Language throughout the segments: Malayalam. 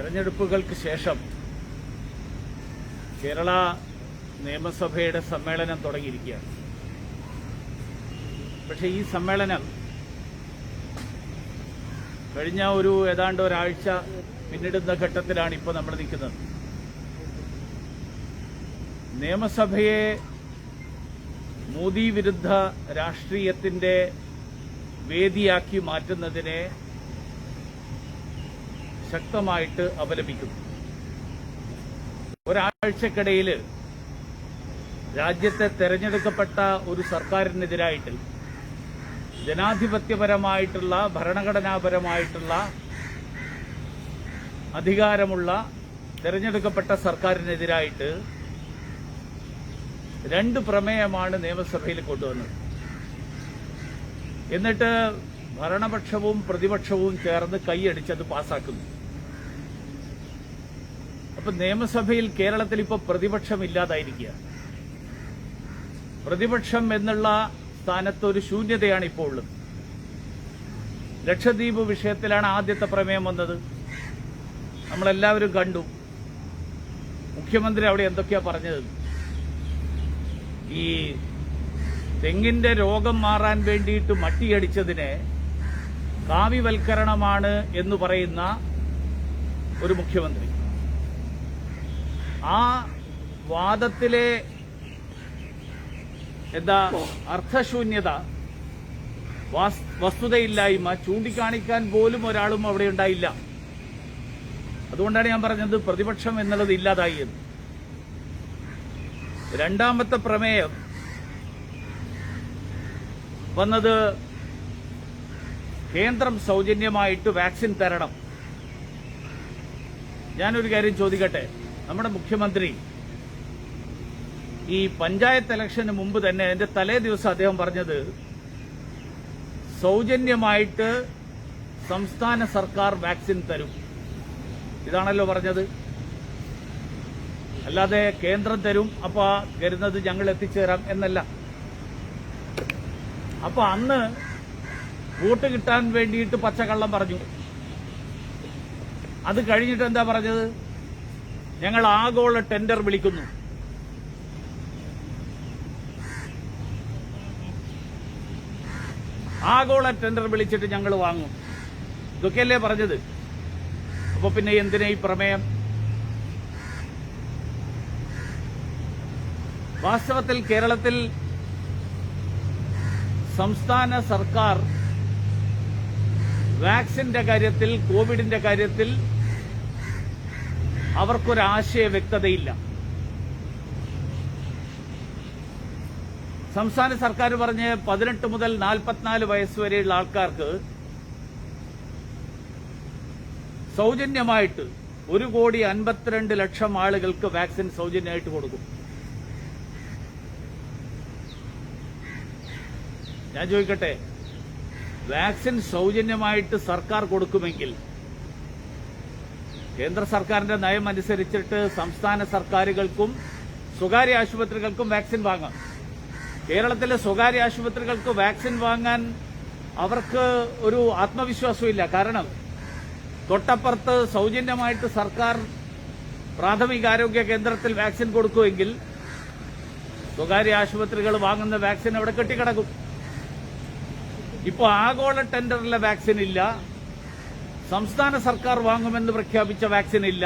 തെരഞ്ഞെടുപ്പുകൾക്ക് ശേഷം കേരള നിയമസഭയുടെ സമ്മേളനം തുടങ്ങിയിരിക്കുകയാണ്. പക്ഷേ ഈ സമ്മേളനം കഴിഞ്ഞ ഏതാണ്ട് ഒരാഴ്ച പിന്നിടുന്ന ഘട്ടത്തിലാണ് ഇപ്പോൾ നമ്മൾ നിൽക്കുന്നത്. നിയമസഭയെ മോദി വിരുദ്ധ രാഷ്ട്രീയത്തിന്റെ വേദിയാക്കി മാറ്റുന്നതിനെ ശക്തമായിട്ട് അപലപിക്കുന്നു. ഒരാഴ്ചക്കിടയിൽ രാജ്യത്തെ തെരഞ്ഞെടുക്കപ്പെട്ട ഒരു സർക്കാരിനെതിരായിട്ട് ജനാധിപത്യപരമായിട്ടുള്ള ഭരണഘടനാപരമായിട്ടുള്ള അധികാരമുള്ള തെരഞ്ഞെടുക്കപ്പെട്ട സർക്കാരിനെതിരായിട്ട് 2 പ്രമേയമാണ് നിയമസഭയിൽ കൊണ്ടുവന്നത്. എന്നിട്ട് ഭരണപക്ഷവും പ്രതിപക്ഷവും ചേർന്ന് കൈയടിച്ചത് പാസാക്കുന്നു. അപ്പൊ നിയമസഭയിൽ കേരളത്തിൽ ഇപ്പോൾ പ്രതിപക്ഷമില്ലാതായിരിക്കുക. പ്രതിപക്ഷം എന്നുള്ള സ്ഥാനത്ത് ഒരു ശൂന്യതയാണ് ഇപ്പോൾ ഉള്ളത്. ലക്ഷദ്വീപ് വിഷയത്തിലാണ് ആദ്യത്തെ പ്രമേയം വന്നത്. നമ്മളെല്ലാവരും കണ്ടു. മുഖ്യമന്ത്രി അവിടെ എന്തൊക്കെയാ പറഞ്ഞത്. ഈ തെങ്ങിന്റെ രോഗം മാറാൻ വേണ്ടിയിട്ട് മട്ടിയടിച്ചതിനെ കാവ്യവൽക്കരണമാണ് എന്ന് പറയുന്ന ഒരു മുഖ്യമന്ത്രി. ആ വാദത്തിലെ അർത്ഥശൂന്യത, വസ്തുതയില്ലായ്മ ചൂണ്ടിക്കാണിക്കാൻ പോലും ഒരാളും അവിടെ ഉണ്ടായില്ല. അതുകൊണ്ടാണ് ഞാൻ പറഞ്ഞത് പ്രതിപക്ഷം എന്നുള്ളത് ഇല്ലാതായി എന്ന്. രണ്ടാമത്തെ പ്രമേയം വന്നത് കേന്ദ്രം സൗജന്യമായിട്ട് വാക്സിൻ തരണം. ഞാനൊരു കാര്യം ചോദിക്കട്ടെ. നമ്മുടെ മുഖ്യമന്ത്രി ഈ പഞ്ചായത്ത് ഇലക്ഷന് മുമ്പ് തന്നെ അതിന്റെ തലേ ദിവസം അദ്ദേഹം പറഞ്ഞത് സൗജന്യമായിട്ട് സംസ്ഥാന സർക്കാർ വാക്സിൻ തരും. ഇതാണല്ലോ പറഞ്ഞത്. അല്ലാതെ കേന്ദ്രം തരും, അപ്പൊ വരുന്നത് ഞങ്ങൾ എത്തിച്ചേരാം എന്നല്ല. അപ്പൊ അന്ന് വോട്ട് കിട്ടാൻ വേണ്ടിയിട്ട് പച്ചക്കള്ളം പറഞ്ഞു. അത് കഴിഞ്ഞിട്ട് എന്താ പറഞ്ഞത്? ഞങ്ങൾ ആഗോള ടെൻഡർ വിളിക്കുന്നു. ആഗോള ടെൻഡർ വിളിച്ചിട്ട് ഞങ്ങൾ വാങ്ങും. ഇതൊക്കെയല്ലേ പറഞ്ഞത്. അപ്പൊ പിന്നെ എന്തിനാ ഈ പ്രമേയം? വാസ്തവത്തിൽ കേരളത്തിൽ സംസ്ഥാന സർക്കാർ വാക്സിന്റെ കാര്യത്തിൽ, കോവിഡിന്റെ കാര്യത്തിൽ അവർക്കൊരാശയ വ്യക്തതയില്ല. സംസ്ഥാന സർക്കാർ പറഞ്ഞ് 18 മുതൽ 44 വയസ്സ് വരെയുള്ള ആൾക്കാർക്ക് സൗജന്യമായിട്ട് 1,52,00,000 ആളുകൾക്ക് വാക്സിൻ സൗജന്യമായിട്ട് കൊടുക്കും. ഞാൻ ചോദിക്കട്ടെ, വാക്സിൻ സൗജന്യമായിട്ട് സർക്കാർ കൊടുക്കുമെങ്കിൽ കേന്ദ്ര സർക്കാരിന്റെ നയം അനുസരിച്ചിട്ട് സംസ്ഥാന സർക്കാരുകൾക്കും സ്വകാര്യ ആശുപത്രികൾക്കും വാക്സിൻ വാങ്ങാം. കേരളത്തിലെ സ്വകാര്യ ആശുപത്രികൾക്ക് വാക്സിൻ വാങ്ങാൻ അവർക്ക് ഒരു ആത്മവിശ്വാസമില്ല. കാരണം തൊട്ടപ്പുറത്ത് സൗജന്യമായിട്ട് സർക്കാർ പ്രാഥമികാരോഗ്യ കേന്ദ്രത്തിൽ വാക്സിൻ കൊടുക്കുമെങ്കിൽ സ്വകാര്യ ആശുപത്രികൾ വാങ്ങുന്ന വാക്സിൻ അവിടെ കെട്ടിക്കിടക്കും. ഇപ്പോൾ ആഗോള ടെൻഡറിലെ വാക്സിൻ ഇല്ല, സംസ്ഥാന സർക്കാർ വാങ്ങുമെന്ന് പ്രഖ്യാപിച്ച വാക്സിൻ ഇല്ല,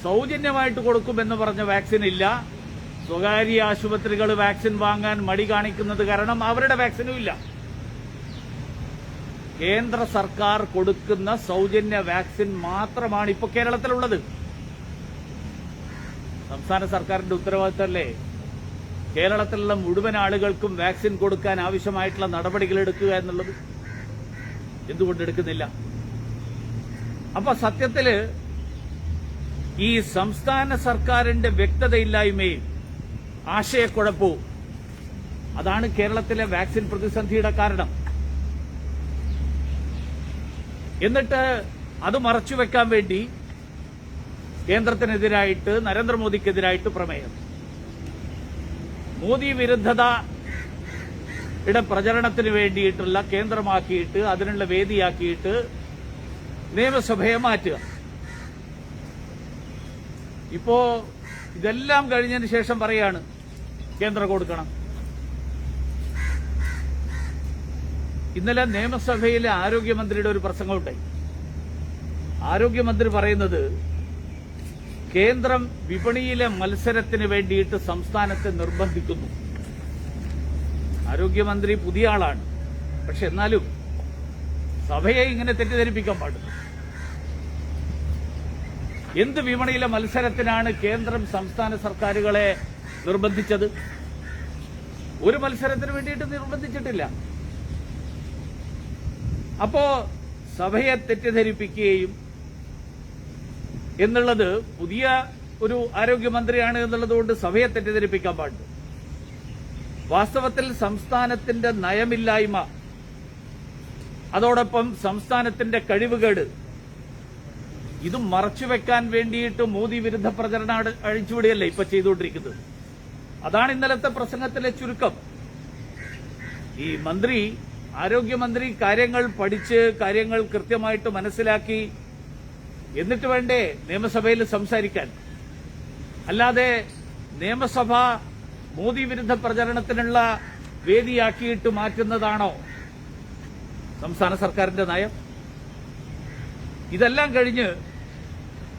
സൗജന്യമായിട്ട് കൊടുക്കുമെന്ന് പറഞ്ഞ വാക്സിൻ ഇല്ല. സ്വകാര്യ ആശുപത്രികൾ വാക്സിൻ വാങ്ങാൻ മടി കാണിക്കുന്നത് കാരണം അവരുടെ വാക്സിനും ഇല്ല. കേന്ദ്ര സർക്കാർ കൊടുക്കുന്ന സൗജന്യ വാക്സിൻ മാത്രമാണ് ഇപ്പോൾ കേരളത്തിലുള്ളത്. സംസ്ഥാന സർക്കാരിന്റെ ഉത്തരവാദിത്തമല്ലേ കേരളത്തിലുള്ള മുഴുവൻ ആളുകൾക്കും വാക്സിൻ കൊടുക്കാൻ ആവശ്യമായിട്ടുള്ള നടപടികൾ എടുക്കുക എന്നുള്ളത്? എന്തുകൊണ്ട് എടുക്കുന്നില്ല? അപ്പൊ സത്യത്തില് ഈ സംസ്ഥാന സർക്കാരിന്റെ വ്യക്തതയില്ലായ്മയും ആശയക്കുഴപ്പവും അതാണ് കേരളത്തിലെ വാക്സിൻ പ്രതിസന്ധിയുടെ കാരണം. എന്നിട്ട് അത് മറച്ചുവെക്കാൻ വേണ്ടി കേന്ദ്രത്തിനെതിരായിട്ട്, നരേന്ദ്രമോദിക്കെതിരായിട്ട് പ്രമേയം. മോദി വിരുദ്ധതയുടെ പ്രചരണത്തിന് വേണ്ടിയിട്ടുള്ള കേന്ദ്രമാക്കിയിട്ട്, അതിനുള്ള വേദിയാക്കിയിട്ട് നിയമസഭയെ മാറ്റുക. ഇപ്പോ ഇതെല്ലാം കഴിഞ്ഞതിന് ശേഷം പറയാണ് കേന്ദ്രം കൊടുക്കണം. ഇന്നലെ നിയമസഭയിലെ ആരോഗ്യമന്ത്രിയുടെ ഒരു പ്രസംഗമുണ്ടായി. ആരോഗ്യമന്ത്രി പറയുന്നത് കേന്ദ്രം വിപണിയിലെ മത്സരത്തിന് വേണ്ടിയിട്ട് സംസ്ഥാനത്തെ നിർബന്ധിക്കുന്നു. ആരോഗ്യമന്ത്രി പുതിയ ആളാണ്, പക്ഷെ എന്നാലും സഭയെ ഇങ്ങനെ തെറ്റിദ്ധരിപ്പിക്കാൻ പാടില്ല. എന്ത് വിപണിയിലെ മത്സരത്തിനാണ് കേന്ദ്രം സംസ്ഥാന സർക്കാരുകളെ നിർബന്ധിച്ചത്? ഒരു മത്സരത്തിന് വേണ്ടിയിട്ട് നിർബന്ധിച്ചിട്ടില്ല. അപ്പോ സഭയെ തെറ്റിദ്ധരിപ്പിക്കുകയും എന്നുള്ളത് പുതിയ ഒരു ആരോഗ്യമന്ത്രിയാണ് എന്നുള്ളതുകൊണ്ട് സഭയെ തെറ്റിദ്ധരിപ്പിക്കാൻ പാടില്ല. വാസ്തവത്തിൽ സംസ്ഥാനത്തിന്റെ നയമില്ലായ്മ, അതോടൊപ്പം സംസ്ഥാനത്തിന്റെ കഴിവുകേട്, ഇത് മറച്ചുവെക്കാൻ വേണ്ടിയിട്ട് മോദി വിരുദ്ധ പ്രചരണം അഴിച്ചുവിടുകയല്ലേ ഇപ്പൊ ചെയ്തുകൊണ്ടിരിക്കുന്നത്. അതാണ് ഇന്നലത്തെ പ്രസംഗത്തിലെ ചുരുക്കം. ഈ ആരോഗ്യമന്ത്രി കാര്യങ്ങൾ പഠിച്ച് കാര്യങ്ങൾ കൃത്യമായിട്ട് മനസ്സിലാക്കി എന്നിട്ട് വേണ്ടേ നിയമസഭയിൽ സംസാരിക്കാൻ. അല്ലാതെ നിയമസഭ മോദി വിരുദ്ധ പ്രചരണത്തിനുള്ള വേദിയാക്കിയിട്ട് മാറ്റുന്നതാണോ സംസ്ഥാന സർക്കാരിന്റെ നയം? ഇതെല്ലാം കഴിഞ്ഞ്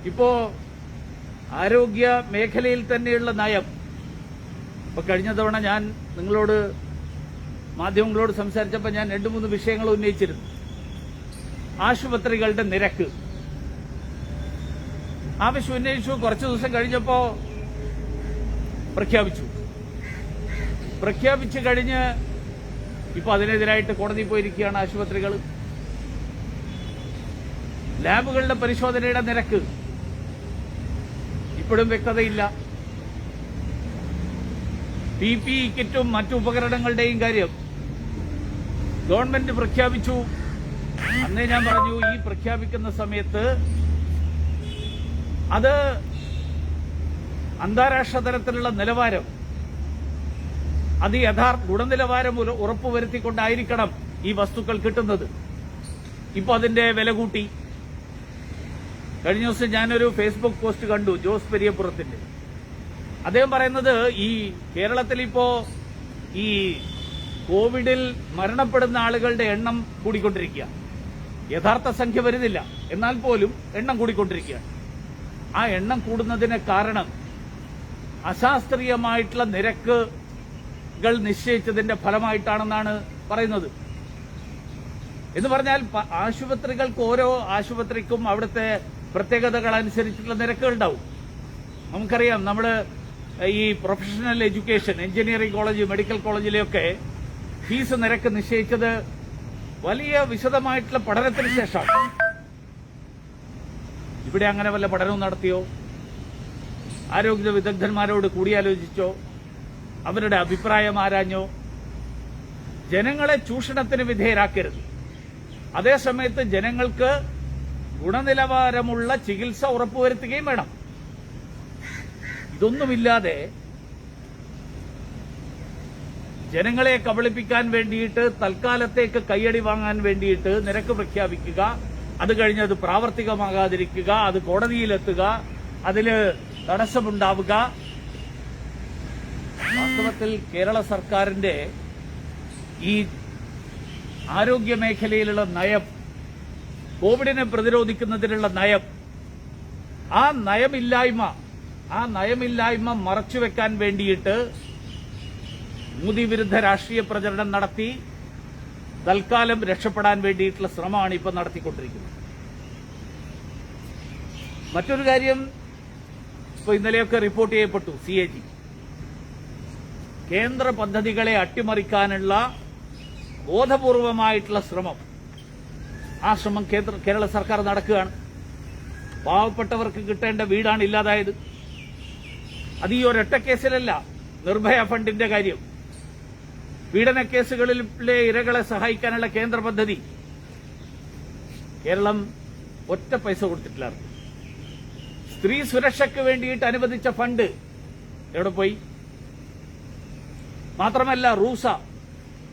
ഇപ്പോ ആരോഗ്യ മേഖലയിൽ തന്നെയുള്ള നയം. ഇപ്പൊ കഴിഞ്ഞ തവണ ഞാൻ മാധ്യമങ്ങളോട് സംസാരിച്ചപ്പോൾ ഞാൻ 2-3 വിഷയങ്ങൾ ഉന്നയിച്ചിരുന്നു. ആശുപത്രികളുടെ നിരക്ക് ആവശ്യം ഉന്നയിച്ചു. കുറച്ചു ദിവസം കഴിഞ്ഞപ്പോ പ്രഖ്യാപിച്ചു കഴിഞ്ഞ് ഇപ്പൊ അതിനെതിരായിട്ട് കോടതി പോയിരിക്കുകയാണ് ആശുപത്രികൾ. ലാബുകളുടെ പരിശോധനയുടെ നിരക്ക് ഇപ്പോഴും വ്യക്തതയില്ല. PPE കിറ്റും മറ്റു ഉപകരണങ്ങളുടെയും കാര്യം ഗവൺമെന്റ് പ്രഖ്യാപിച്ചു. അന്നേ ഞാൻ പറഞ്ഞു, ഈ പ്രഖ്യാപിക്കുന്ന സമയത്ത് അത് അന്താരാഷ്ട്ര തലത്തിലുള്ള നിലവാരം, അത് യഥാർത്ഥ ഗുണനിലവാരം ഉറപ്പുവരുത്തിക്കൊണ്ടായിരിക്കണം ഈ വസ്തുക്കൾ കിട്ടുന്നത്. ഇപ്പൊ അതിന്റെ വില കൂട്ടി. കഴിഞ്ഞ ദിവസം ഞാനൊരു ഫേസ്ബുക്ക് പോസ്റ്റ് കണ്ടു, ജോസ് പെരിയപ്പുറത്തിന്റെ. അദ്ദേഹം പറയുന്നത് ഈ കേരളത്തിൽ ഇപ്പോ ഈ കോവിഡിൽ മരണപ്പെടുന്ന ആളുകളുടെ എണ്ണം കൂടിക്കൊണ്ടിരിക്കുക. യഥാർത്ഥ സംഖ്യ വരുന്നില്ല, എന്നാൽ പോലും എണ്ണം കൂടിക്കൊണ്ടിരിക്കുകയാണ്. ആ എണ്ണം കൂടുന്നതിന് കാരണം അശാസ്ത്രീയമായിട്ടുള്ള നിരക്കുകൾ നിശ്ചയിച്ചതിന്റെ ഫലമായിട്ടാണെന്നാണ് പറയുന്നത്. എന്ന് പറഞ്ഞാൽ ആശുപത്രികൾക്ക്, ഓരോ ആശുപത്രിക്കും അവിടുത്തെ പ്രത്യേകതകൾ അനുസരിച്ചിട്ടുള്ള നിരക്കുകൾ ഉണ്ടാവും. നമുക്കറിയാം, നമ്മള് ഈ professional education, engineering college, medical കോളേജിലെയൊക്കെ ഫീസ് നിരക്ക് നിശ്ചയിച്ചത് വലിയ വിശദമായിട്ടുള്ള പഠനത്തിന് ശേഷമാണ്. ഇവിടെ അങ്ങനെ വല്ല പഠനവും നടത്തിയോ? ആരോഗ്യ വിദഗ്ധന്മാരോട് കൂടിയാലോചിച്ചോ? അവരുടെ അഭിപ്രായം ആരാഞ്ഞോ? ജനങ്ങളെ ചൂഷണത്തിന് വിധേയരാക്കരുത്. അതേസമയത്ത് ജനങ്ങൾക്ക് ഗുണനിലവാരമുള്ള ചികിത്സ ഉറപ്പുവരുത്തുകയും വേണം. ഇതൊന്നുമില്ലാതെ ജനങ്ങളെ കബളിപ്പിക്കാൻ വേണ്ടിയിട്ട്, തൽക്കാലത്തേക്ക് കയ്യടി വാങ്ങാൻ വേണ്ടിയിട്ട് നിരക്ക് പ്രഖ്യാപിക്കുക, അത് കഴിഞ്ഞ് അത് പ്രാവർത്തികമാകാതിരിക്കുക, അത് കോടതിയിലെത്തുക, അതില് തടസ്സമുണ്ടാവുക. വാസ്തവത്തിൽ കേരള സർക്കാരിന്റെ ഈ ആരോഗ്യ മേഖലയിലുള്ള നയം, കോവിഡിനെ പ്രതിരോധിക്കുന്നതിനുള്ള നയം, ആ നയമില്ലായ്മ മറച്ചുവെക്കാൻ വേണ്ടിയിട്ട് മോദി വിരുദ്ധ രാഷ്ട്രീയ പ്രചരണം നടത്തി തൽക്കാലം രക്ഷപ്പെടാൻ വേണ്ടിയിട്ടുള്ള ശ്രമമാണ് ഇപ്പൊ നടത്തിക്കൊണ്ടിരിക്കുന്നത്. മറ്റൊരു കാര്യം, ഇപ്പൊ ഇന്നലെയൊക്കെ റിപ്പോർട്ട് ചെയ്യപ്പെട്ടു, CAG കേന്ദ്ര പദ്ധതികളെ അട്ടിമറിക്കാനുള്ള ബോധപൂർവമായിട്ടുള്ള ശ്രമം. ആ ശ്രമം കേരള സർക്കാർ നടക്കുകയാണ്. പാവപ്പെട്ടവർക്ക് കിട്ടേണ്ട വീടാണ് ഇല്ലാതായത്. അത് ഈ ഒരൊറ്റ കേസിലല്ല, നിർഭയ ഫണ്ടിന്റെ കാര്യം, പീഡന കേസുകളിലെ ഇരകളെ സഹായിക്കാനുള്ള കേന്ദ്ര പദ്ധതി, കേരളം ഒറ്റ പൈസ കൊടുത്തിട്ടില്ല. സ്ത്രീ സുരക്ഷയ്ക്ക് വേണ്ടിയിട്ട് അനുവദിച്ച ഫണ്ട് എവിടെ പോയി? മാത്രമല്ല, റൂസ,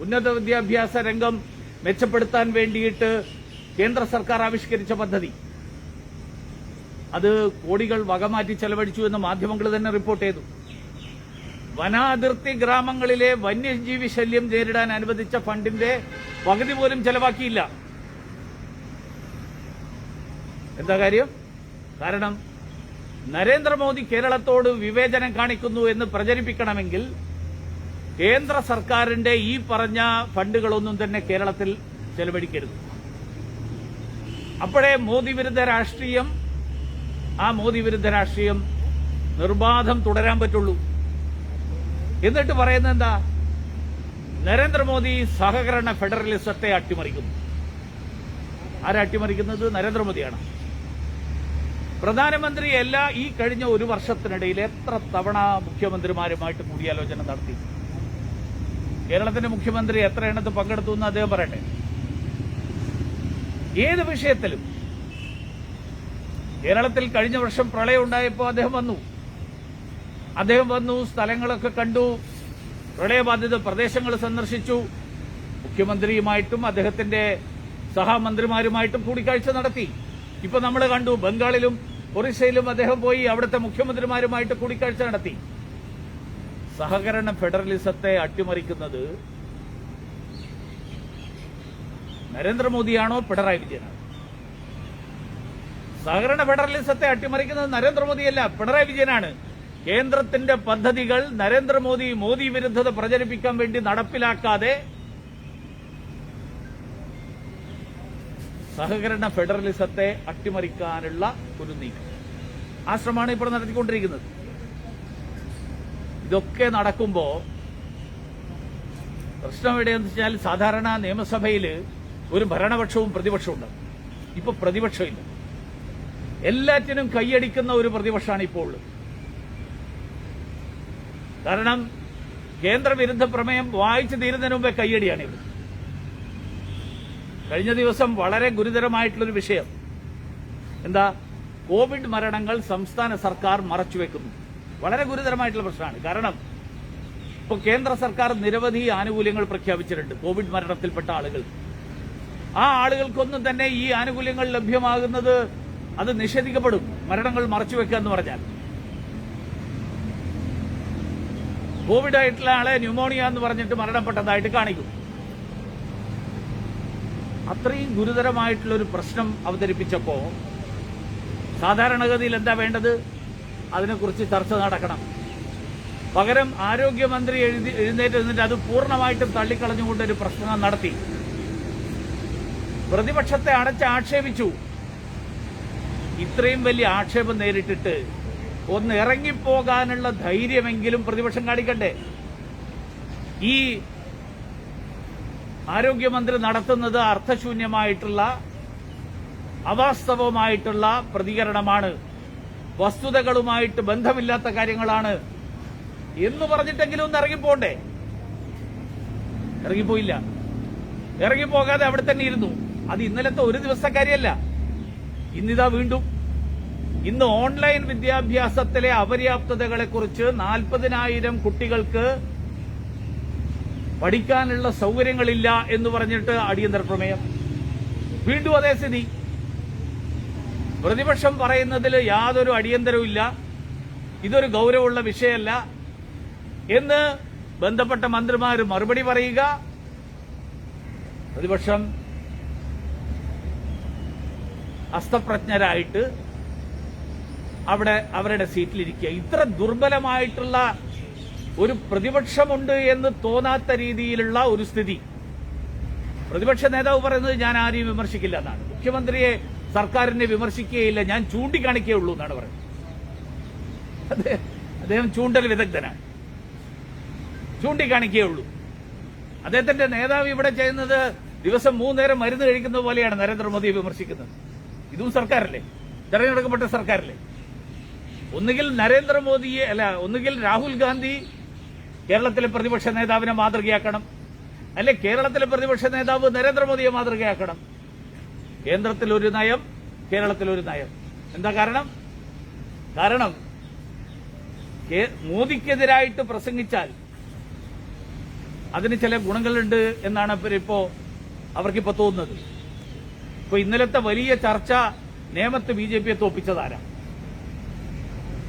ഉന്നത വിദ്യാഭ്യാസ രംഗം മെച്ചപ്പെടുത്താൻ വേണ്ടിയിട്ട് കേന്ദ്ര സർക്കാർ ആവിഷ്കരിച്ച പദ്ധതി, അത് കോടികൾ വകമാറ്റി ചെലവഴിച്ചു എന്ന് മാധ്യമങ്ങൾ തന്നെ റിപ്പോർട്ട് ചെയ്തു. വനാതിർത്തി ഗ്രാമങ്ങളിലെ വന്യജീവി ശല്യം നേരിടാൻ അനുവദിച്ച ഫണ്ടിന്റെ പകുതി പോലും ചെലവാക്കിയില്ല. എന്താ കാര്യം? കാരണം നരേന്ദ്രമോദി കേരളത്തോട് വിവേചനം കാണിക്കുന്നു എന്ന് പ്രചരിപ്പിക്കണമെങ്കിൽ കേന്ദ്ര സർക്കാരിന്റെ ഈ പറഞ്ഞ ഫണ്ടുകളൊന്നും തന്നെ കേരളത്തിൽ ചെലവഴിക്കരുത്. അപ്പോഴേ മോദി വിരുദ്ധ രാഷ്ട്രീയം നിർബാധം തുടരാൻ പറ്റുള്ളൂ. എന്നിട്ട് പറയുന്നത് എന്താ? നരേന്ദ്രമോദി സഹകരണ ഫെഡറലിസത്തെ അട്ടിമറിക്കുന്നു. ആരാ അട്ടിമറിക്കുന്നത്? നരേന്ദ്രമോദിയാണ്. പ്രധാനമന്ത്രി ഈ കഴിഞ്ഞ ഒരു വർഷത്തിനിടയിൽ എത്ര തവണ മുഖ്യമന്ത്രിമാരുമായിട്ട് കൂടിയാലോചന നടത്തി? കേരളത്തിന്റെ മുഖ്യമന്ത്രി എത്ര എണ്ണത്ത് പങ്കെടുത്തു എന്ന് അദ്ദേഹം പറയട്ടെ. ഏത് വിഷയത്തിലും കേരളത്തിൽ കഴിഞ്ഞ വർഷം പ്രളയം ഉണ്ടായപ്പോൾ അദ്ദേഹം വന്നു, സ്ഥലങ്ങളൊക്കെ കണ്ടു, പ്രളയബാധിത പ്രദേശങ്ങൾ സന്ദർശിച്ചു, മുഖ്യമന്ത്രിയുമായിട്ടും അദ്ദേഹത്തിന്റെ സഹമന്ത്രിമാരുമായിട്ടും കൂടിക്കാഴ്ച നടത്തി. ഇപ്പൊ നമ്മൾ കണ്ടു, ബംഗാളിലും ഒറീസയിലും അദ്ദേഹം പോയി അവിടുത്തെ മുഖ്യമന്ത്രിമാരുമായിട്ട് കൂടിക്കാഴ്ച നടത്തി. സഹകരണ ഫെഡറലിസത്തെ അട്ടിമറിക്കുന്നത് നരേന്ദ്രമോദിയാണോ പിണറായി വിജയനാണോ? സഹകരണ ഫെഡറലിസത്തെ അട്ടിമറിക്കുന്നത് നരേന്ദ്രമോദിയല്ല, പിണറായി വിജയനാണ്. കേന്ദ്രത്തിന്റെ പദ്ധതികൾ മോദി വിരുദ്ധത പ്രചരിപ്പിക്കാൻ വേണ്ടി നടപ്പിലാക്കാതെ സഹകരണ ഫെഡറലിസത്തെ അട്ടിമറിക്കാനുള്ള ഒരു നീക്കം, ആ ശ്രമമാണ് ഇപ്പോൾ നടത്തിക്കൊണ്ടിരിക്കുന്നത്. ഇതൊക്കെ നടക്കുമ്പോ പ്രശ്നം എവിടെയെന്ന് വെച്ചാൽ, സാധാരണ നിയമസഭയിൽ ഒരു ഭരണപക്ഷവും പ്രതിപക്ഷവും ഉണ്ട്. ഇപ്പൊ പ്രതിപക്ഷമില്ല. എല്ലാറ്റിനും കൈയടിക്കുന്ന ഒരു പ്രതിപക്ഷമാണ് ഇപ്പോൾ ഉള്ളത്. കാരണം കേന്ദ്രവിരുദ്ധ പ്രമേയം വായിച്ചു തീരുന്നതിന് മുമ്പേ കൈയടിയാണ് ഇവിടെ. കഴിഞ്ഞ ദിവസം വളരെ ഗുരുതരമായിട്ടുള്ളൊരു വിഷയം എന്താ? കോവിഡ് മരണങ്ങൾ സംസ്ഥാന സർക്കാർ മറച്ചുവെക്കുന്നു. വളരെ ഗുരുതരമായിട്ടുള്ള പ്രശ്നമാണ്. കാരണം ഇപ്പോൾ കേന്ദ്ര സർക്കാർ നിരവധി ആനുകൂല്യങ്ങൾ പ്രഖ്യാപിച്ചിട്ടുണ്ട് കോവിഡ് മരണത്തിൽപ്പെട്ട ആളുകൾ. ആ ആളുകൾക്കൊന്നും തന്നെ ഈ ആനുകൂല്യങ്ങൾ ലഭ്യമാകുന്നത് അത് നിഷേധിക്കപ്പെടും, മരണങ്ങൾ മറച്ചുവെക്കുക എന്ന് പറഞ്ഞാൽ. കോവിഡ് ആയിട്ടുള്ള ആളെ ന്യൂമോണിയ എന്ന് പറഞ്ഞിട്ട് മരണപ്പെട്ടതായിട്ട് കാണിക്കും. അത്രയും ഗുരുതരമായിട്ടുള്ള ഒരു പ്രശ്നം അവതരിപ്പിച്ചപ്പോ സാധാരണഗതിയിൽ എന്താ വേണ്ടത്? അതിനെക്കുറിച്ച് ചർച്ച നടക്കണം. പകരം ആരോഗ്യമന്ത്രി എഴുന്നേറ്റ് നിന്നിട്ട് അത് പൂർണ്ണമായിട്ടും തള്ളിക്കളഞ്ഞുകൊണ്ട് ഒരു പ്രശ്നം നടത്തി. പ്രതിപക്ഷത്തെ ആക്ഷേപിച്ചു. ഇത്രയും വലിയ ആക്ഷേപം നേരിട്ടിട്ട് ഒന്ന് ഇറങ്ങിപ്പോകാനുള്ള ധൈര്യമെങ്കിലും പ്രതിപക്ഷം കാണിക്കണ്ടേ? ഈ ആരോഗ്യമന്ത്രി നടത്തുന്നത് അർത്ഥശൂന്യമായിട്ടുള്ള അവാസ്തവമായിട്ടുള്ള പ്രതികരണമാണ്, വസ്തുതകളുമായിട്ട് ബന്ധമില്ലാത്ത കാര്യങ്ങളാണ് എന്ന് പറഞ്ഞിട്ടെങ്കിലും ഒന്ന് ഇറങ്ങിപ്പോണ്ടേ? ഇറങ്ങിപ്പോയില്ല. ഇറങ്ങിപ്പോകാതെ അവിടെ തന്നെ ഇരുന്നു. അത് ഇന്നലത്തെ ഒരു ദിവസത്തെ കാര്യമല്ല. ഇന്നിതാ വീണ്ടും ഇന്ന് ഓൺലൈൻ വിദ്യാഭ്യാസത്തിലെ അപര്യാപ്തതകളെക്കുറിച്ച് 40,000 കുട്ടികൾക്ക് പഠിക്കാനുള്ള സൗകര്യങ്ങളില്ല എന്ന് പറഞ്ഞിട്ട് അടിയന്തര പ്രമേയം. വീണ്ടും അതേ സ്ഥിതി. പ്രതിപക്ഷം പറയുന്നതിൽ യാതൊരു അടിയന്തരവും ഇല്ല, ഇതൊരു ഗൗരവമുള്ള വിഷയമല്ല എന്ന് ബന്ധപ്പെട്ട മന്ത്രിമാർ മറുപടി പറയുക. പ്രതിപക്ഷം അസ്തപ്രജ്ഞരായിട്ട് അവിടെ അവരുടെ സീറ്റിലിരിക്കുക. ഇത്ര ദുർബലമായിട്ടുള്ള ഒരു പ്രതിപക്ഷമുണ്ട് എന്ന് തോന്നാത്ത രീതിയിലുള്ള ഒരു സ്ഥിതി. പ്രതിപക്ഷ നേതാവ് പറയുന്നത് ഞാൻ ആരെയും വിമർശിക്കില്ല എന്നാണ്. മുഖ്യമന്ത്രിയെ സർക്കാരിനെ വിമർശിക്കുകയില്ല, ഞാൻ ചൂണ്ടിക്കാണിക്കുകയുള്ളൂ എന്നാണ് പറയുന്നത്. അദ്ദേഹം ചൂണ്ടൽ വിദഗ്ധനാണ്, ചൂണ്ടിക്കാണിക്കുകയുള്ളൂ. അദ്ദേഹത്തിന്റെ നേതാവ് ഇവിടെ ചെയ്യുന്നത് ദിവസം 3 നേരം മരുന്ന് കഴിക്കുന്നത് പോലെയാണ് നരേന്ദ്രമോദിയെ വിമർശിക്കുന്നത്. ഇതും സർക്കാരല്ലേ, തെരഞ്ഞെടുക്കപ്പെട്ട സർക്കാരല്ലേ? ഒന്നുകിൽ ഒന്നുകിൽ രാഹുൽ ഗാന്ധി കേരളത്തിലെ പ്രതിപക്ഷ നേതാവിനെ മാതൃകയാക്കണം, അല്ലെ കേരളത്തിലെ പ്രതിപക്ഷ നേതാവ് നരേന്ദ്രമോദിയെ മാതൃകയാക്കണം. കേന്ദ്രത്തിലൊരു നയം, കേരളത്തിലൊരു നയം. എന്താ കാരണം? മോദിക്കെതിരായിട്ട് പ്രസംഗിച്ചാൽ അതിന് ചില ഗുണങ്ങളുണ്ട് എന്നാണ് അവർക്കിപ്പോ തോന്നുന്നത്. ഇപ്പൊ ഇന്നലത്തെ വലിയ ചർച്ച, നേമത്ത് BJPയെ തോപ്പിച്ചതാരാ?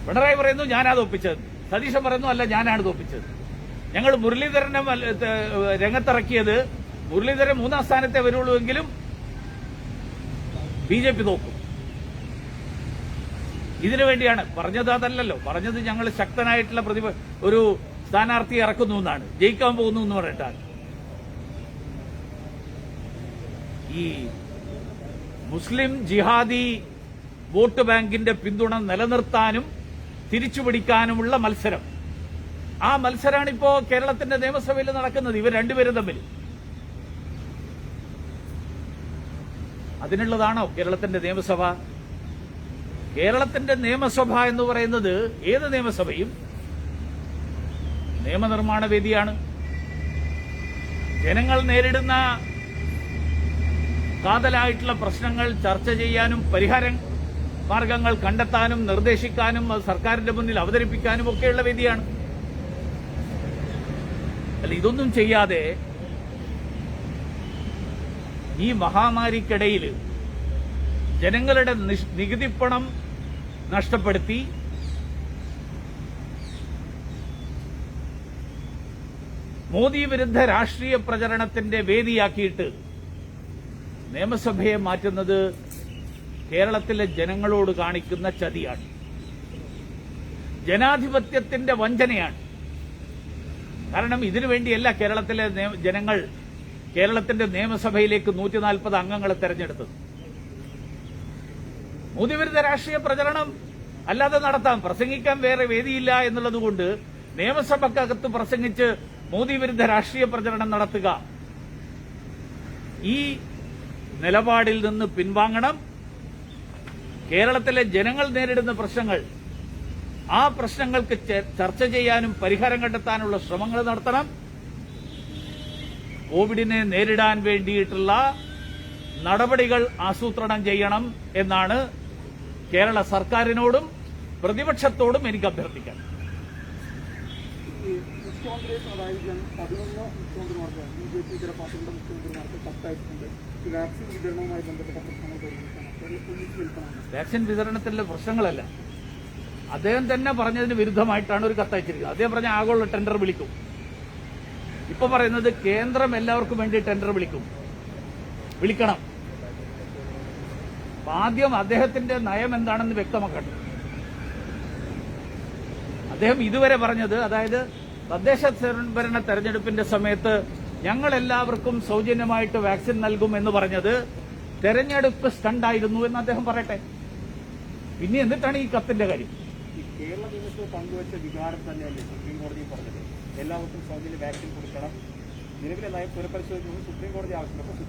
പിണറായി പറയുന്നു ഞാനാ തോപ്പിച്ചത്, സതീശൻ പറയുന്നു അല്ല ഞാനാണ് തോപ്പിച്ചത്. ഞങ്ങൾ മുരളീധരനെ രംഗത്തിറക്കിയത് മുരളീധരൻ 3ാം സ്ഥാനത്തെ വരുള്ളൂ എങ്കിലും BJP തോക്കും. ഇതിനു വേണ്ടിയാണ് പറഞ്ഞത്. അതല്ലല്ലോ പറഞ്ഞത്, ഞങ്ങൾ ശക്തനായിട്ടുള്ള ഒരു സ്ഥാനാർത്ഥിയെ ഇറക്കുന്നു എന്നാണ്, ജയിക്കാൻ പോകുന്നു എന്ന് പറഞ്ഞിട്ടാണ്. ഈ മുസ്ലിം ജിഹാദി വോട്ട് ബാങ്കിന്റെ പിന്തുണ നിലനിർത്താനും തിരിച്ചുപിടിക്കാനുമുള്ള മത്സരം, ആ മത്സരമാണ് ഇപ്പോ കേരളത്തിന്റെ നിയമസഭയിൽ നടക്കുന്നത്, ഇവർ രണ്ടുപേരും തമ്മിൽ. അതിനുള്ളതാണോ കേരളത്തിന്റെ നിയമസഭ? കേരളത്തിന്റെ നിയമസഭ എന്ന് പറയുന്നത് ഏത് നിയമസഭയും നിയമനിർമ്മാണ വേദിയാണ്. ജനങ്ങൾ നേരിടുന്ന കാതലായിട്ടുള്ള പ്രശ്നങ്ങൾ ചർച്ച ചെയ്യാനും പരിഹാര മാർഗങ്ങൾ കണ്ടെത്താനും നിർദ്ദേശിക്കാനും അത് സർക്കാരിന്റെ മുന്നിൽ അവതരിപ്പിക്കാനും ഒക്കെയുള്ള വേദിയാണ്. അല്ല, ഇതൊന്നും ചെയ്യാതെ ഈ മഹാമാരിക്കിടയിൽ ജനങ്ങളുടെ നികുതിപ്പണം നഷ്ടപ്പെടുത്തി മോദി വിരുദ്ധ രാഷ്ട്രീയ പ്രചരണത്തിന്റെ വേദിയാക്കിയിട്ട് നിയമസഭയെ മാറ്റുന്നത് കേരളത്തിലെ ജനങ്ങളോട് കാണിക്കുന്ന ചതിയാണ്, ജനാധിപത്യത്തിന്റെ വഞ്ചനയാണ്. കാരണം ഇതിനുവേണ്ടിയല്ല കേരളത്തിലെ ജനങ്ങൾ കേരളത്തിന്റെ നിയമസഭയിലേക്ക് 140 അംഗങ്ങളെ തെരഞ്ഞെടുത്തത്. മോദി വിരുദ്ധ രാഷ്ട്രീയ പ്രചരണം അല്ലാതെ നടത്താം, പ്രസംഗിക്കാൻ വേറെ വേദിയില്ല എന്നുള്ളതുകൊണ്ട് നിയമസഭക്കകത്ത് പ്രസംഗിച്ച് മോദി വിരുദ്ധ രാഷ്ട്രീയ പ്രചരണം നടത്തുക, ഈ നിലപാടിൽ നിന്ന് പിൻവാങ്ങണം. കേരളത്തിലെ ജനങ്ങൾ നേരിടുന്ന പ്രശ്നങ്ങൾ, ആ പ്രശ്നങ്ങൾക്ക് ചർച്ച ചെയ്യാനും പരിഹാരം കണ്ടെത്താനുള്ള ശ്രമങ്ങൾ നടത്തണം. കോവിഡിനെ നേരിടാൻ വേണ്ടിയിട്ടുള്ള നടപടികൾ ആസൂത്രണം ചെയ്യണം എന്നാണ് കേരള സർക്കാരിനോടും പ്രതിപക്ഷത്തോടും എനിക്ക് അഭ്യർത്ഥിക്കാൻ. കോൺഗ്രസ് അതായത് 11 മുഖ്യമന്ത്രിമാർക്ക് BJP ഇതര പാർട്ടികളുടെ മുഖ്യമന്ത്രിമാർക്ക് കത്തയച്ചിട്ടുണ്ട്. വാക്സിൻ വിതരണവുമായി ബന്ധപ്പെട്ട പ്രശ്നങ്ങൾ പരിഹരിക്കണം. വാക്സിൻ വിതരണത്തിലെ പ്രശ്നങ്ങളല്ല, അദ്ദേഹം തന്നെ പറഞ്ഞതിന് വിരുദ്ധമായിട്ടാണ് ഒരു കത്തയച്ചിരിക്കുന്നത്. അദ്ദേഹം പറഞ്ഞ ആഗോള ടെൻഡർ വിളിക്കും. ഇപ്പൊ പറയുന്നത് കേന്ദ്രം എല്ലാവർക്കും വേണ്ടി ടെൻഡർ വിളിക്കണം. ആദ്യം അദ്ദേഹത്തിന്റെ നയം എന്താണെന്ന് വ്യക്തമാക്കട്ടെ. അദ്ദേഹം ഇതുവരെ പറഞ്ഞത്, അതായത് തദ്ദേശ സ്വയംഭരണ തെരഞ്ഞെടുപ്പിന്റെ സമയത്ത് ഞങ്ങൾ എല്ലാവർക്കും സൗജന്യമായിട്ട് വാക്സിൻ നൽകും എന്ന് പറഞ്ഞത് തെരഞ്ഞെടുപ്പ് സ്റ്റണ്ടായിരുന്നു എന്ന് അദ്ദേഹം പറയട്ടെ. പിന്നെ എന്നിട്ടാണ് ഈ കത്തിന്റെ കാര്യം. കേരള നിയമസഭ പങ്കുവച്ച വികാരം തന്നെയല്ലേ സുപ്രീം കോടതി പറഞ്ഞത്, എല്ലാവർക്കും സൗജന്യ വാക്സിൻ കൊടുക്കണം. നിലവിലെ നയം പുനഃപരിശോധിക്കുന്നത് സുപ്രീം കോടതി ആവശ്യപ്പെട്ടു.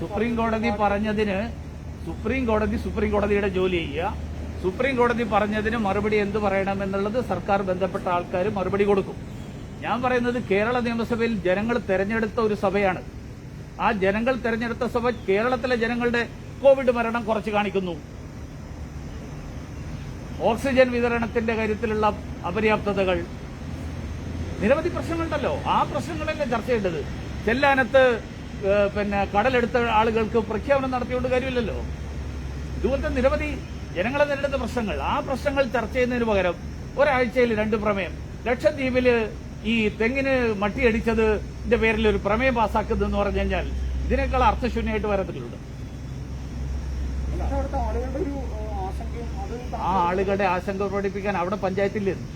സുപ്രീം കോടതി പറഞ്ഞതിന് സുപ്രീം കോടതിയുടെ ജോലി ചെയ്യുക. സുപ്രീം കോടതി പറഞ്ഞതിന് മറുപടി എന്ത് പറയണമെന്നുള്ളത് സർക്കാർ ബന്ധപ്പെട്ട ആൾക്കാർ മറുപടി കൊടുക്കും. ഞാൻ പറയുന്നത് കേരള നിയമസഭയിൽ ജനങ്ങൾ തെരഞ്ഞെടുത്ത ഒരു സഭയാണ്. ആ ജനങ്ങൾ തെരഞ്ഞെടുത്ത സഭ കേരളത്തിലെ ജനങ്ങളുടെ കോവിഡ് മരണം കുറച്ച് കാണിക്കുന്നു, ഓക്സിജൻ വിതരണത്തിന്റെ കാര്യത്തിലുള്ള അപര്യാപ്തതകൾ, നിരവധി പ്രശ്നങ്ങളുണ്ടല്ലോ. ആ പ്രശ്നങ്ങളല്ലേ ചർച്ച ചെയ്യേണ്ടത്. ചെല്ലാനത്ത് കടലെടുത്ത ആളുകൾക്ക് പ്രഖ്യാപനം നടത്തിയോണ്ട് കാര്യമില്ലല്ലോ. ഇതുപോലത്തെ നിരവധി ജനങ്ങളെ നേരിടുന്ന പ്രശ്നങ്ങൾ, ആ പ്രശ്നങ്ങൾ ചർച്ച ചെയ്യുന്നതിന് പകരം ഒരാഴ്ചയിൽ 2 പ്രമേയം, ലക്ഷദ്വീപില് ഈ തെങ്ങിന് മട്ടിയടിച്ചതിന്റെ പേരിൽ ഒരു പ്രമേയം പാസ്സാക്കുന്നതെന്ന് പറഞ്ഞു കഴിഞ്ഞാൽ ഇതിനേക്കാൾ അർത്ഥശൂന്യമായിട്ട് വരത്തിലുണ്ട്. ആ ആളുകളുടെ ആശങ്ക പ്രകടിപ്പിക്കാൻ അവിടെ പഞ്ചായത്തില്ലായിരുന്നു.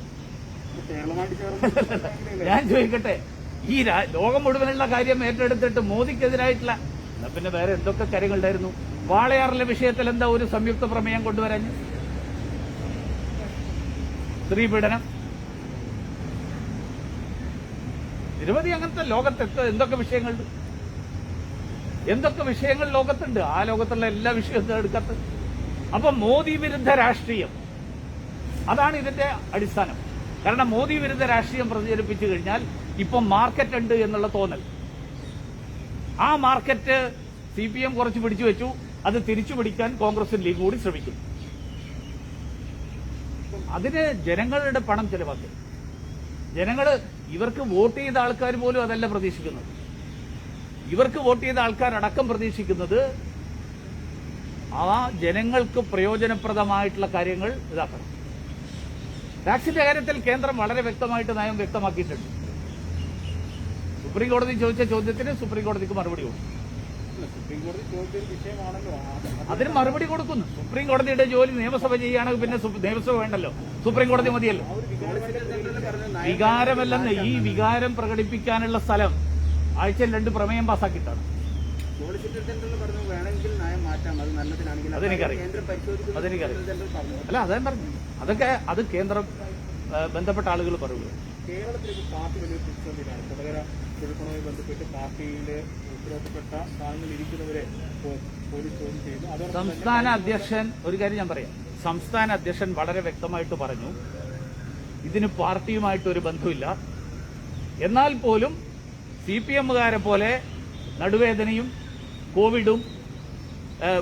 ഞാൻ ചോദിക്കട്ടെ, ഈ ലോകം മുഴുവനുള്ള കാര്യം ഏറ്റെടുത്തിട്ട് മോദിക്കെതിരായിട്ടുള്ള പിന്നെ വേറെ എന്തൊക്കെ കാര്യങ്ങളുണ്ടായിരുന്നു? വാളയാറിലെ വിഷയത്തിൽ എന്താ ഒരു സംയുക്ത പ്രമേയം കൊണ്ടുവരാൻ? സ്ത്രീപീഡനം, നിരവധി അങ്ങനത്തെ ലോകത്ത് എന്തൊക്കെ വിഷയങ്ങൾ ലോകത്തുണ്ട്. ആ ലോകത്തുള്ള എല്ലാ വിഷയവും എടുക്കത്ത്. അപ്പൊ മോദി വിരുദ്ധ രാഷ്ട്രീയം, അതാണ് ഇതിന്റെ അടിസ്ഥാനം. കാരണം മോദി വിരുദ്ധ രാഷ്ട്രീയം പ്രചരിപ്പിച്ചു കഴിഞ്ഞാൽ ഇപ്പം മാർക്കറ്റ് ഉണ്ട് എന്നുള്ള തോന്നൽ, ആ മാർക്കറ്റ് CPM കുറച്ച് പിടിച്ചു വെച്ചു, അത് തിരിച്ചു പിടിക്കാൻ കോൺഗ്രസും ലീഗ് കൂടി ശ്രമിക്കും. അതിന് ജനങ്ങളുടെ പണം ചെലവാക്കി, ഇവർക്ക് വോട്ട് ചെയ്ത ആൾക്കാർ പോലും അതല്ല പ്രതീക്ഷിക്കുന്നത്. ഇവർക്ക് വോട്ട് ചെയ്ത ആൾക്കാരടക്കം പ്രതീക്ഷിക്കുന്നത് ആ ജനങ്ങൾക്ക് പ്രയോജനപ്രദമായിട്ടുള്ള കാര്യങ്ങൾ ഇതാക്കണം. വാക്സിന്റെ കാര്യത്തിൽ കേന്ദ്രം വളരെ വ്യക്തമായിട്ട് നയം വ്യക്തമാക്കിയിട്ടുണ്ട്. സുപ്രീം കോടതി ചോദിച്ച ചോദ്യത്തിന് സുപ്രീം കോടതിക്ക് മറുപടി കൊടുക്കും. സുപ്രീം കോടതി ചോദിച്ച വിഷയമാണല്ലോ. അതിന് മറുപടി കൊടുക്കുന്നു. സുപ്രീം കോടതിയുടെ ജോലി നിയമസഭ ചെയ്യുകയാണെങ്കിൽ പിന്നെ നിയമസഭ വേണ്ടല്ലോ, സുപ്രീം കോടതി മതിയല്ലോ. വികാരമല്ലെന്ന്, ഈ വികാരം പ്രകടിപ്പിക്കാനുള്ള സ്ഥലം ആഴ്ചയിൽ 2 പ്രമേയം പാസ്സാക്കിയിട്ടാണ്. അതെനിക്കറിയാം. അല്ല, അതേ പറഞ്ഞു. അത് കേന്ദ്രം ബന്ധപ്പെട്ട ആളുകൾ പറയുള്ളൂ. കേരളത്തിലേക്ക് പാർട്ടി വലിയ പ്രതിസന്ധിയിലാണ്. കൊടകര കുഴപ്പണവുമായി ബന്ധപ്പെട്ട് പാർട്ടിയിലെ ഉത്തരവാദിത്തപ്പെട്ട സ്ഥാനങ്ങളിൽ ഇരിക്കുന്നവരെ പോലീസ് ചോദ്യം ചെയ്യുന്നു. സംസ്ഥാന അധ്യക്ഷൻ, ഒരു കാര്യം ഞാൻ പറയാം, സംസ്ഥാന അധ്യക്ഷൻ വളരെ വ്യക്തമായിട്ട് പറഞ്ഞു ഇതിന് പാർട്ടിയുമായിട്ടൊരു ബന്ധമില്ല. എന്നാൽ പോലും CPM-കാരെ പോലെ നടുവേദനയും കോവിഡും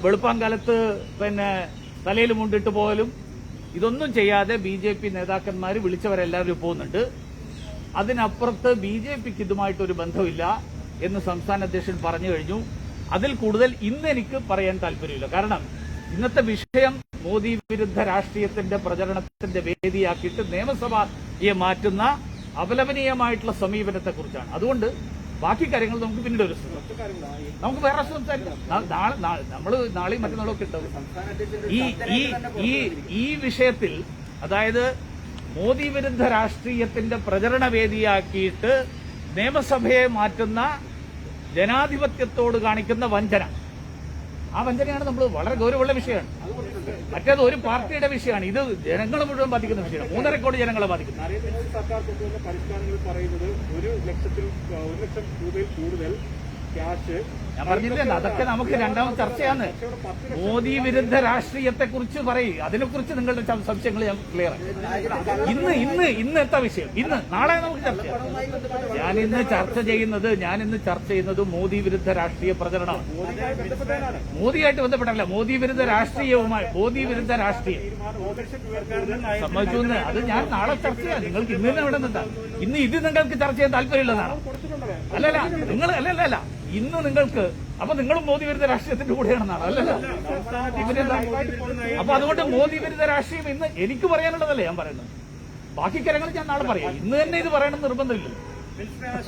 വെളുപ്പാങ്കാലത്ത് പിന്നെ തലയിൽ മുണ്ടിട്ട് പോലും ഇതൊന്നും ചെയ്യാതെ BJP നേതാക്കന്മാർ വിളിച്ചവരെല്ലാവരും പോകുന്നുണ്ട്. അതിനപ്പുറത്ത് BJPക്ക് ഇതുമായിട്ടൊരു ബന്ധമില്ല എന്ന് സംസ്ഥാന അധ്യക്ഷൻ പറഞ്ഞു കഴിഞ്ഞു. അതിൽ കൂടുതൽ ഇന്ന് എനിക്ക് പറയാൻ താല്പര്യമില്ല. കാരണം ഇന്നത്തെ വിഷയം മോദി വിരുദ്ധ രാഷ്ട്രീയത്തിന്റെ പ്രചരണത്തിന്റെ വേദിയാക്കിയിട്ട് നിയമസഭയെ മാറ്റുന്ന അപലപനീയമായിട്ടുള്ള സമീപനത്തെക്കുറിച്ചാണ്. അതുകൊണ്ട് ബാക്കി കാര്യങ്ങൾ നമുക്ക് പിന്നീട് ഒരു നമുക്ക് വേറെ സംസാരിക്കാം. നമ്മൾ നാളെയും മറ്റന്നാളൊക്കെ ഉണ്ടാവും. ഈ വിഷയത്തിൽ, അതായത് മോദി വിരുദ്ധ രാഷ്ട്രീയത്തിന്റെ പ്രചരണ വേദിയാക്കിയിട്ട് നിയമസഭയെ മാറ്റുന്ന ജനാധിപത്യത്തോട് കാണിക്കുന്ന വഞ്ചന, ആ വഞ്ചനയാണ് നമ്മൾ വളരെ ഗൗരവമുള്ള വിഷയമാണ്. മറ്റേത് ഒരു പാർട്ടിയുടെ വിഷയമാണ്, ഇത് ജനങ്ങളെ മുഴുവൻ ബാധിക്കുന്ന വിഷയമാണ്. 3.5 കോടി ജനങ്ങളെ ബാധിക്കുന്നു. നരേന്ദ്രമോദി സർക്കാർ കൊണ്ടുവന്ന പരിഷ്കാരങ്ങൾ പറയുന്നത് 1 ലക്ഷം രൂപയിൽ കൂടുതൽ ക്യാഷ്. ഞാൻ പറഞ്ഞില്ലേ, അതൊക്കെ നമുക്ക് രണ്ടാമത് ചർച്ചയാണ്. മോദി വിരുദ്ധ രാഷ്ട്രീയത്തെക്കുറിച്ച് പറയും, അതിനെക്കുറിച്ച് നിങ്ങളുടെ സംശയങ്ങൾ ഞാൻ ക്ലിയർ ആക്കി. ഇന്ന് എത്താ വിഷയം, നാളെ നമുക്ക് ചർച്ച ചെയ്യാം. ഞാൻ ഇന്ന് ചർച്ച ചെയ്യുന്നത് മോദി വിരുദ്ധ രാഷ്ട്രീയ പ്രചരണമാണ്. മോദിയായിട്ട് ബന്ധപ്പെട്ടല്ല, മോദി വിരുദ്ധ രാഷ്ട്രീയവുമായി, മോദി വിരുദ്ധ രാഷ്ട്രീയം സമ്മതിച്ചു. അത് ഞാൻ നാളെ ചർച്ച ചെയ്യാം. നിങ്ങൾക്ക് ഇന്ന് തന്നെ ഇവിടെ നിന്നാ ഇത് നിങ്ങൾക്ക് ചർച്ച ചെയ്യാൻ താല്പര്യമുള്ളതാണ്. അല്ലല്ല ഇന്ന് നിങ്ങൾക്ക്, അപ്പൊ നിങ്ങളും മോദി വിരുദ്ധ രാഷ്ട്രീയത്തിന്റെ കൂടെയാണെന്നാണ്. അല്ലല്ല, അപ്പൊ അതുകൊണ്ട് മോദി വിരുദ്ധ രാഷ്ട്രീയം ഇന്ന് എനിക്ക് പറയാനുള്ളതല്ലേ ഞാൻ പറയുന്നത്. ബാക്കി കാര്യങ്ങൾ ഞാൻ നാളെ പറയാം. ഇന്ന് തന്നെ ഇത് പറയണമെന്ന് നിർബന്ധമില്ല.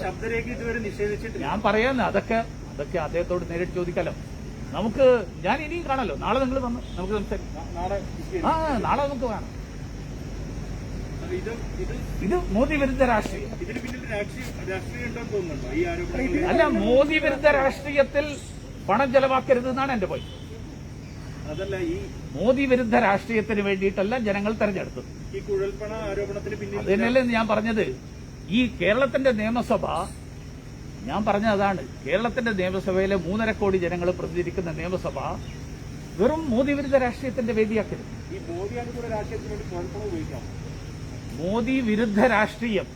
ശബ്ദരേഖ ഇതുവരെ നിഷേധിച്ചിട്ട് ഞാൻ പറയാന്ന് അതൊക്കെ അദ്ദേഹത്തോട് നേരിട്ട് ചോദിക്കാലോ. നമുക്ക് ഞാൻ ഇനിയും കാണല്ലോ. നാളെ നിങ്ങൾ വന്ന് നമുക്ക് സംസാരിക്കാം. നാളെ നമുക്ക് വേണം. ഇത് മോദി വിരുദ്ധ രാഷ്ട്രീയം അല്ല. മോദി വിരുദ്ധ രാഷ്ട്രീയത്തിൽ പണം ചെലവാക്കരുത് എന്നാണ് എന്റെ പോയിന്റ്. അതല്ല, ഈ മോദി വിരുദ്ധ രാഷ്ട്രീയത്തിന് വേണ്ടിയിട്ടല്ല ജനങ്ങൾ തെരഞ്ഞെടുത്തത്. ഈ കുഴൽപ്പണ ആരോപണത്തിന് പിന്നിൽ അതിനല്ലേ ഞാൻ പറഞ്ഞത്. ഈ കേരളത്തിന്റെ നിയമസഭ, ഞാൻ പറഞ്ഞത് അതാണ്, കേരളത്തിന്റെ നിയമസഭയിലെ 3.5 കോടി ജനങ്ങൾ പ്രതിനിധീകരിക്കുന്ന നിയമസഭ വെറും മോദി വിരുദ്ധ രാഷ്ട്രീയത്തിന്റെ വേദിയാക്കരുത്. ഈ മോദി അനുകൂല രാഷ്ട്രീയത്തിന് വേണ്ടി കുഴൽപ്പണം ഉപയോഗിക്കാം. മോദി വിരുദ്ധ രാഷ്ട്രീയം,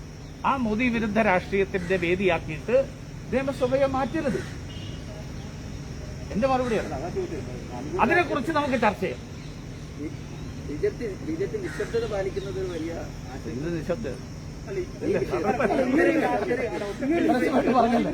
ആ മോദി വിരുദ്ധ രാഷ്ട്രീയത്തിന്റെ വേദിയാക്കിയിട്ട് നിയമസഭയെ മാറ്റരുത്. എന്റെ മറുപടിയാണ്. അതിനെക്കുറിച്ച് നമുക്ക് ചർച്ച ചെയ്യാം. ബിജെപി നിശബ്ദത പാലിക്കുന്നത് വലിയ നിശബ്ദത പറഞ്ഞില്ല.